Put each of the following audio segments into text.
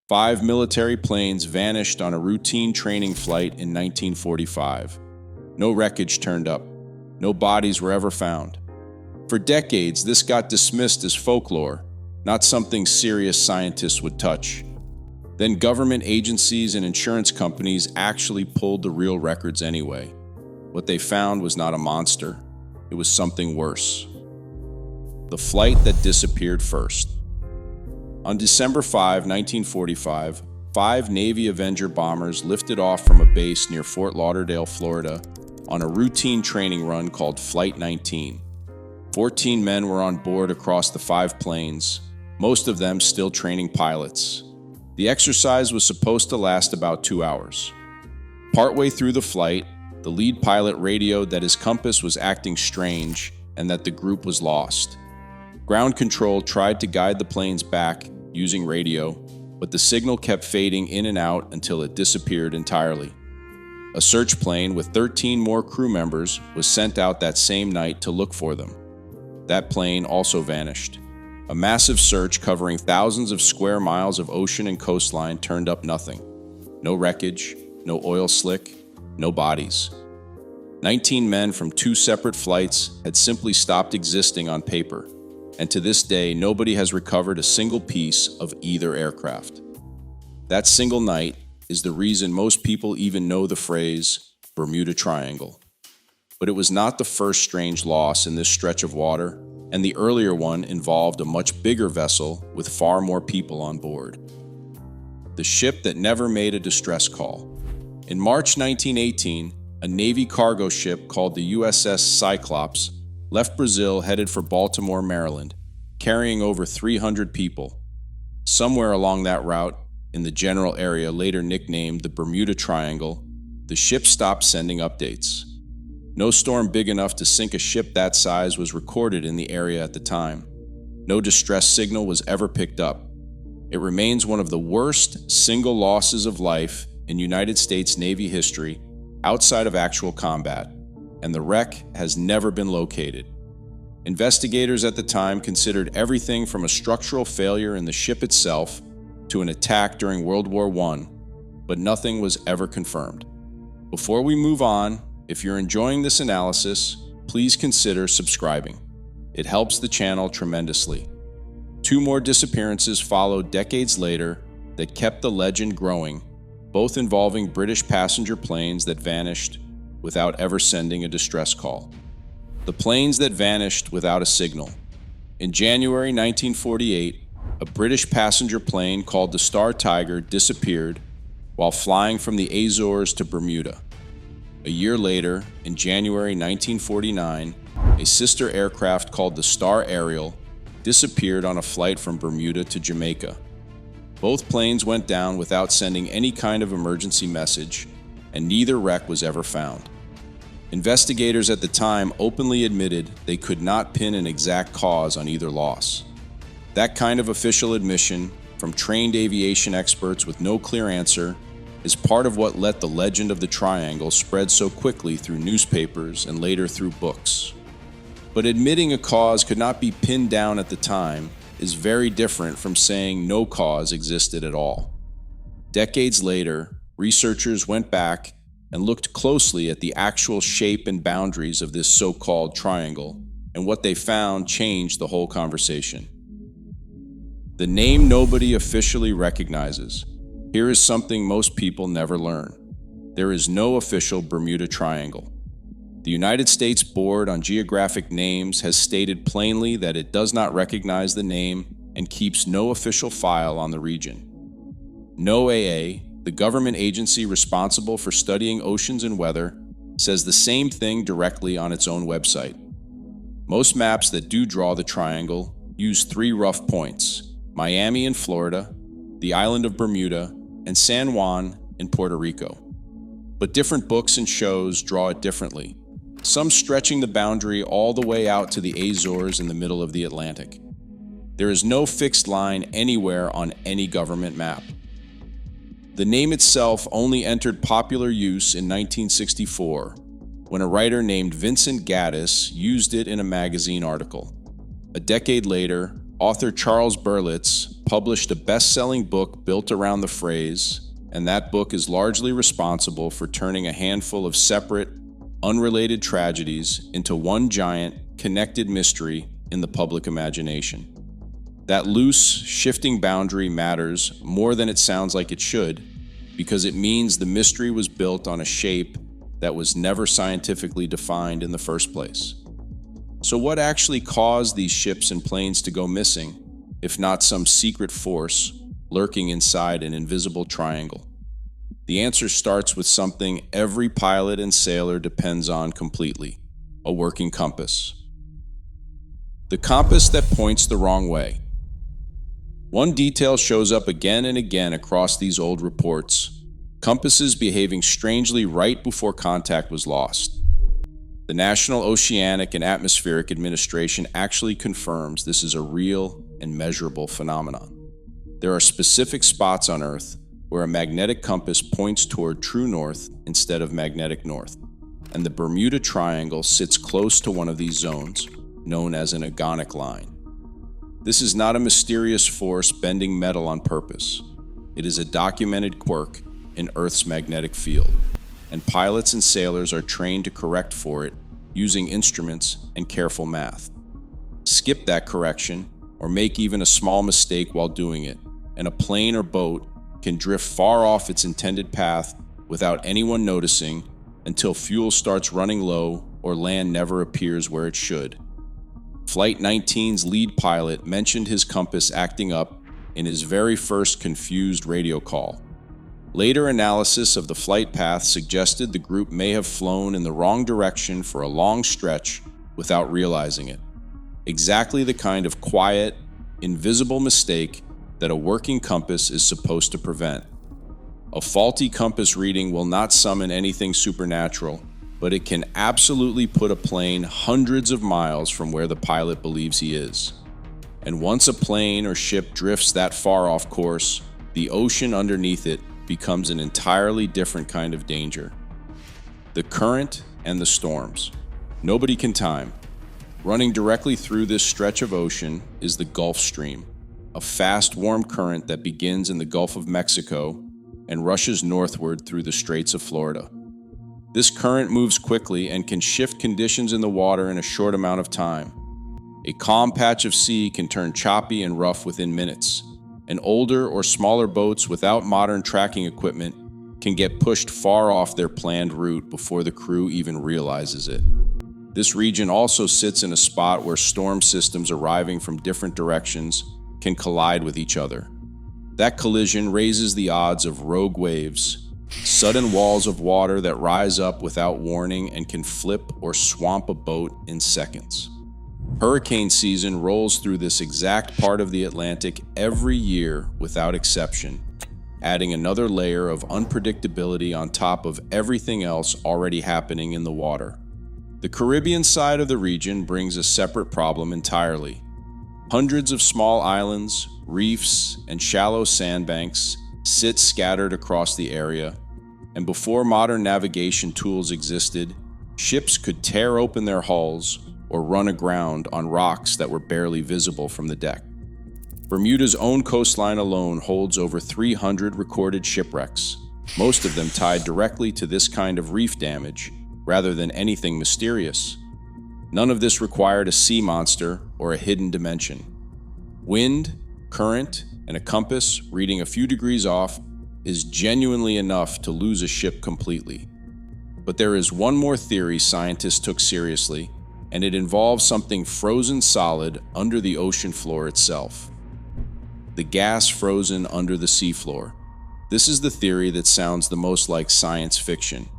5 military planes vanished on a routine training flight in 1945. No wreckage turned up. No bodies were ever found. For decades, this got dismissed as folklore, not something serious scientists would touch. Then government agencies and insurance companies actually pulled the real records anyway. What they found was not a monster. It was something worse. The flight that disappeared first. On December 5, 1945, 5 Navy Avenger bombers lifted off from a base near Fort Lauderdale, Florida, on a routine training run called Flight 19. 14 men were on board across the 5 planes, most of them still training pilots. The exercise was supposed to last about 2 hours. Partway through the flight, the lead pilot radioed that his compass was acting strange and that the group was lost. Ground control tried to guide the planes back using radio, but the signal kept fading in and out until it disappeared entirely. A search plane with 13 more crew members was sent out that same night to look for them. That plane also vanished. A massive search covering thousands of square miles of ocean and coastline turned up nothing. No wreckage, no oil slick, no bodies. 19 men from 2 separate flights had simply stopped existing on paper, and to this day nobody has recovered a single piece of either aircraft. That single night is the reason most people even know the phrase Bermuda Triangle. But it was not the first strange loss in this stretch of water, and the earlier one involved a much bigger vessel with far more people on board. The ship that never made a distress call. In March 1918, a Navy cargo ship called the USS Cyclops left Brazil headed for Baltimore, Maryland, carrying over 300 people. Somewhere along that route, in the general area later nicknamed the Bermuda Triangle, the ship stopped sending updates. No storm big enough to sink a ship that size was recorded in the area at the time. No distress signal was ever picked up. It remains one of the worst single losses of life in United States Navy history outside of actual combat, and the wreck has never been located. Investigators at the time considered everything from a structural failure in the ship itself to an attack during World War I, but nothing was ever confirmed. Before we move on, if you're enjoying this analysis, please consider subscribing. It helps the channel tremendously. 2 more disappearances followed decades later that kept the legend growing, both involving British passenger planes that vanished without ever sending a distress call. The planes that vanished without a signal. In January 1948, a British passenger plane called the Star Tiger disappeared while flying from the Azores to Bermuda. A year later, in January 1949, a sister aircraft called the Star Ariel disappeared on a flight from Bermuda to Jamaica. Both planes went down without sending any kind of emergency message, and neither wreck was ever found. Investigators at the time openly admitted they could not pin an exact cause on either loss. That kind of official admission from trained aviation experts with no clear answer is part of what let the legend of the Triangle spread so quickly through newspapers and later through books. But admitting a cause could not be pinned down at the time is very different from saying no cause existed at all. Decades later, researchers went back and looked closely at the actual shape and boundaries of this so-called triangle, and what they found changed the whole conversation. The name nobody officially recognizes. Here is something most people never learn. There is no official Bermuda Triangle. The United States Board on Geographic Names has stated plainly that it does not recognize the name and keeps no official file on the region. NOAA, the government agency responsible for studying oceans and weather, says the same thing directly on its own website. Most maps that do draw the triangle use 3 rough points: Miami in Florida, the island of Bermuda, and San Juan in Puerto Rico. But different books and shows draw it differently, some stretching the boundary all the way out to the Azores in the middle of the Atlantic. There is no fixed line anywhere on any government map. The name itself only entered popular use in 1964, when a writer named Vincent Gaddis used it in a magazine article. A decade later, author Charles Berlitz published a best-selling book built around the phrase, and that book is largely responsible for turning a handful of separate, unrelated tragedies into one giant, connected mystery in the public imagination. That loose, shifting boundary matters more than it sounds like it should, because it means the mystery was built on a shape that was never scientifically defined in the first place. So what actually caused these ships and planes to go missing, if not some secret force lurking inside an invisible triangle? The answer starts with something every pilot and sailor depends on completely: a working compass. The compass that points the wrong way. One detail shows up again and again across these old reports: compasses behaving strangely right before contact was lost. The National Oceanic and Atmospheric Administration actually confirms this is a real and measurable phenomenon. There are specific spots on Earth where a magnetic compass points toward true north instead of magnetic north, and the Bermuda Triangle sits close to one of these zones, known as an agonic line. This is not a mysterious force bending metal on purpose. It is a documented quirk in Earth's magnetic field, and pilots and sailors are trained to correct for it using instruments and careful math. Skip that correction or make even a small mistake while doing it, and a plane or boat can drift far off its intended path without anyone noticing until fuel starts running low or land never appears where it should. Flight 19's lead pilot mentioned his compass acting up in his very first confused radio call. Later analysis of the flight path suggested the group may have flown in the wrong direction for a long stretch without realizing it. Exactly the kind of quiet, invisible mistake that a working compass is supposed to prevent. A faulty compass reading will not summon anything supernatural, but it can absolutely put a plane hundreds of miles from where the pilot believes he is. And once a plane or ship drifts that far off course, the ocean underneath it becomes an entirely different kind of danger. The current and the storms. Nobody can time. Running directly through this stretch of ocean is the Gulf Stream, a fast, warm current that begins in the Gulf of Mexico and rushes northward through the Straits of Florida. This current moves quickly and can shift conditions in the water in a short amount of time. A calm patch of sea can turn choppy and rough within minutes, and older or smaller boats without modern tracking equipment can get pushed far off their planned route before the crew even realizes it. This region also sits in a spot where storm systems arriving from different directions can collide with each other. That collision raises the odds of rogue waves, sudden walls of water that rise up without warning and can flip or swamp a boat in seconds. Hurricane season rolls through this exact part of the Atlantic every year without exception, adding another layer of unpredictability on top of everything else already happening in the water. The Caribbean side of the region brings a separate problem entirely. Hundreds of small islands, reefs, and shallow sandbanks sit scattered across the area, and before modern navigation tools existed, ships could tear open their hulls or run aground on rocks that were barely visible from the deck. Bermuda's own coastline alone holds over 300 recorded shipwrecks, most of them tied directly to this kind of reef damage, rather than anything mysterious. None of this required a sea monster or a hidden dimension. Wind, current, and a compass reading a few degrees off is genuinely enough to lose a ship completely. But there is one more theory scientists took seriously, and it involves something frozen solid under the ocean floor itself. The gas frozen under the seafloor. This is the theory that sounds the most like science fiction,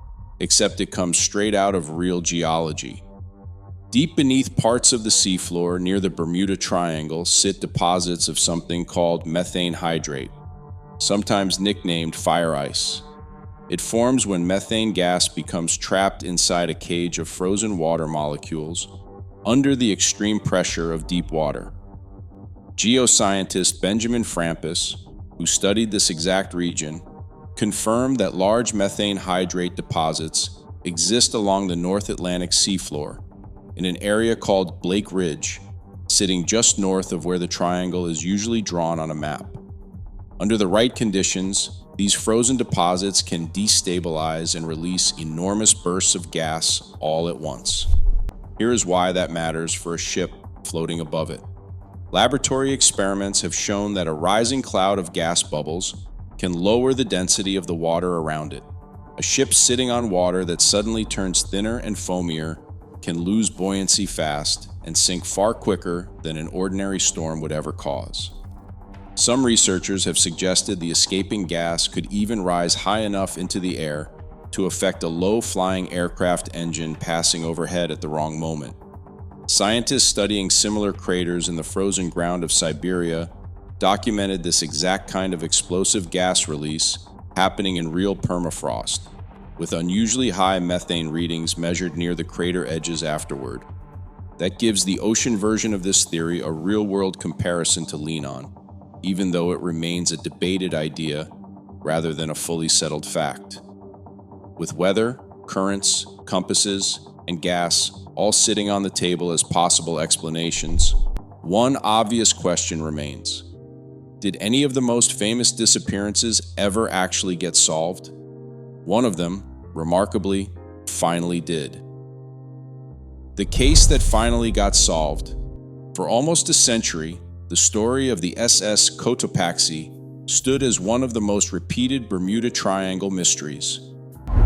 except it comes straight out of real geology. Deep beneath parts of the seafloor near the Bermuda Triangle sit deposits of something called methane hydrate, sometimes nicknamed fire ice. It forms when methane gas becomes trapped inside a cage of frozen water molecules under the extreme pressure of deep water. Geoscientist Benjamin Frampus, who studied this exact region, confirmed that large methane hydrate deposits exist along the North Atlantic seafloor in an area called Blake Ridge, sitting just north of where the triangle is usually drawn on a map. Under the right conditions, these frozen deposits can destabilize and release enormous bursts of gas all at once. Here is why that matters for a ship floating above it. Laboratory experiments have shown that a rising cloud of gas bubbles can lower the density of the water around it. A ship sitting on water that suddenly turns thinner and foamier can lose buoyancy fast and sink far quicker than an ordinary storm would ever cause. Some researchers have suggested the escaping gas could even rise high enough into the air to affect a low-flying aircraft engine passing overhead at the wrong moment. Scientists studying similar craters in the frozen ground of Siberia documented this exact kind of explosive gas release happening in real permafrost, with unusually high methane readings measured near the crater edges afterward. That gives the ocean version of this theory a real-world comparison to lean on, even though it remains a debated idea rather than a fully settled fact. With weather, currents, compasses, and gas all sitting on the table as possible explanations, one obvious question remains. Did any of the most famous disappearances ever actually get solved? One of them, remarkably, finally did. The case that finally got solved. For almost a century, the story of the SS Cotopaxi stood as one of the most repeated Bermuda Triangle mysteries.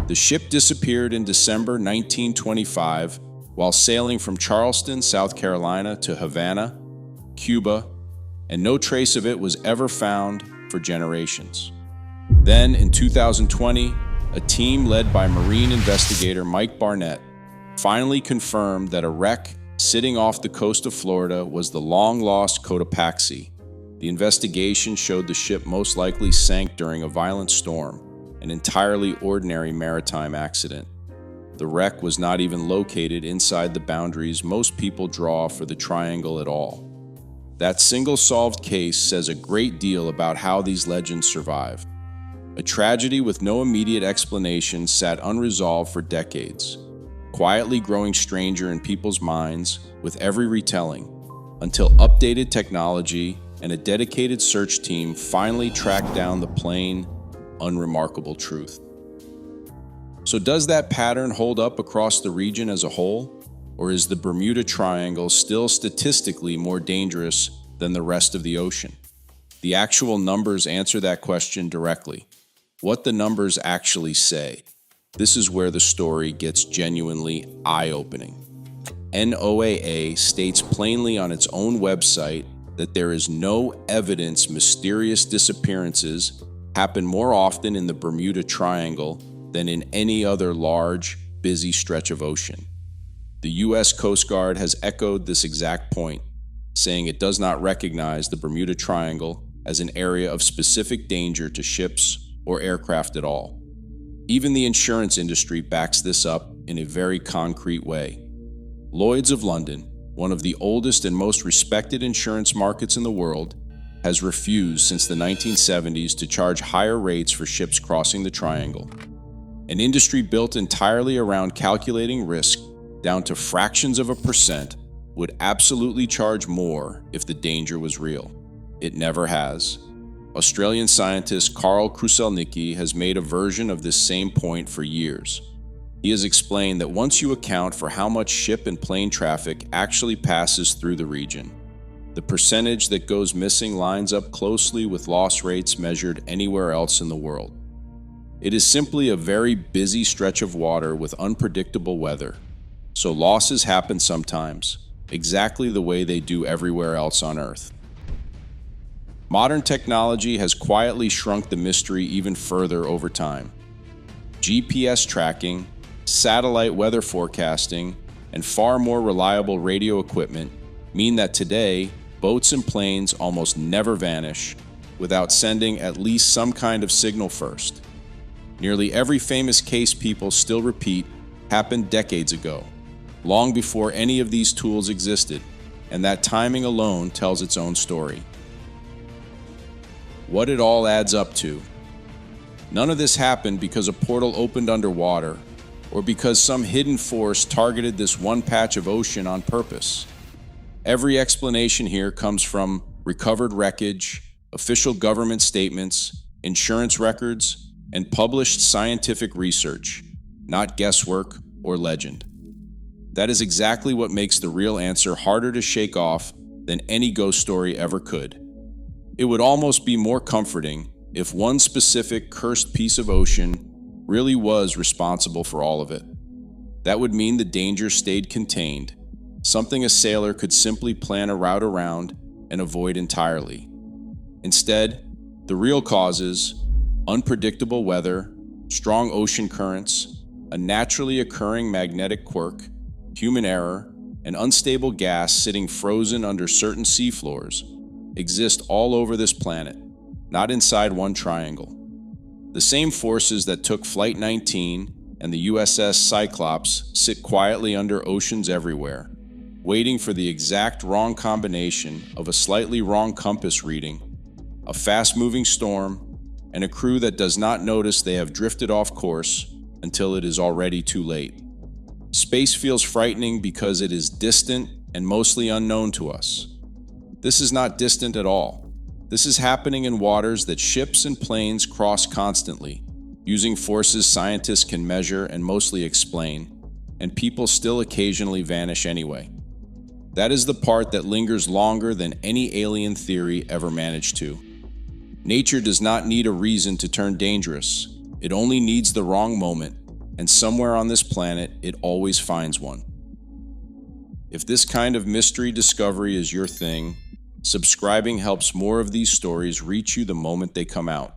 The ship disappeared in December 1925 while sailing from Charleston, South Carolina to Havana, Cuba, and no trace of it was ever found for generations. Then, in 2020, a team led by marine investigator Mike Barnett finally confirmed that a wreck sitting off the coast of Florida was the long-lost Cotopaxi. The investigation showed the ship most likely sank during a violent storm, an entirely ordinary maritime accident. The wreck was not even located inside the boundaries most people draw for the triangle at all. That single solved case says a great deal about how these legends survive. A tragedy with no immediate explanation sat unresolved for decades, quietly growing stranger in people's minds with every retelling, until updated technology and a dedicated search team finally tracked down the plain, unremarkable truth. So does that pattern hold up across the region as a whole? Or is the Bermuda Triangle still statistically more dangerous than the rest of the ocean? The actual numbers answer that question directly. What the numbers actually say. This is where the story gets genuinely eye-opening. NOAA states plainly on its own website that there is no evidence mysterious disappearances happen more often in the Bermuda Triangle than in any other large, busy stretch of ocean. The U.S. Coast Guard has echoed this exact point, saying it does not recognize the Bermuda Triangle as an area of specific danger to ships or aircraft at all. Even the insurance industry backs this up in a very concrete way. Lloyd's of London, one of the oldest and most respected insurance markets in the world, has refused since the 1970s to charge higher rates for ships crossing the triangle. An industry built entirely around calculating risk down to fractions of a percent would absolutely charge more if the danger was real. It never has. Australian scientist Carl Kruselnicki has made a version of this same point for years. He has explained that once you account for how much ship and plane traffic actually passes through the region, the percentage that goes missing lines up closely with loss rates measured anywhere else in the world. It is simply a very busy stretch of water with unpredictable weather, so losses happen sometimes, exactly the way they do everywhere else on Earth. Modern technology has quietly shrunk the mystery even further over time. GPS tracking, satellite weather forecasting, and far more reliable radio equipment mean that today, boats and planes almost never vanish without sending at least some kind of signal first. Nearly every famous case people still repeat happened decades ago, long before any of these tools existed, and that timing alone tells its own story. What it all adds up to. None of this happened because a portal opened underwater, or because some hidden force targeted this one patch of ocean on purpose. Every explanation here comes from recovered wreckage, official government statements, insurance records, and published scientific research, not guesswork or legend. That is exactly what makes the real answer harder to shake off than any ghost story ever could. It would almost be more comforting if one specific cursed piece of ocean really was responsible for all of it. That would mean the danger stayed contained, something a sailor could simply plan a route around and avoid entirely. Instead, the real causes, unpredictable weather, strong ocean currents, a naturally occurring magnetic quirk, human error, and unstable gas sitting frozen under certain seafloors, exist all over this planet, not inside one triangle. The same forces that took Flight 19 and the USS Cyclops sit quietly under oceans everywhere, waiting for the exact wrong combination of a slightly wrong compass reading, a fast-moving storm, and a crew that does not notice they have drifted off course until it is already too late. Space feels frightening because it is distant and mostly unknown to us. This is not distant at all. This is happening in waters that ships and planes cross constantly, using forces scientists can measure and mostly explain, and people still occasionally vanish anyway. That is the part that lingers longer than any alien theory ever managed to. Nature does not need a reason to turn dangerous. It only needs the wrong moment, and somewhere on this planet, it always finds one. If this kind of mystery discovery is your thing, subscribing helps more of these stories reach you the moment they come out.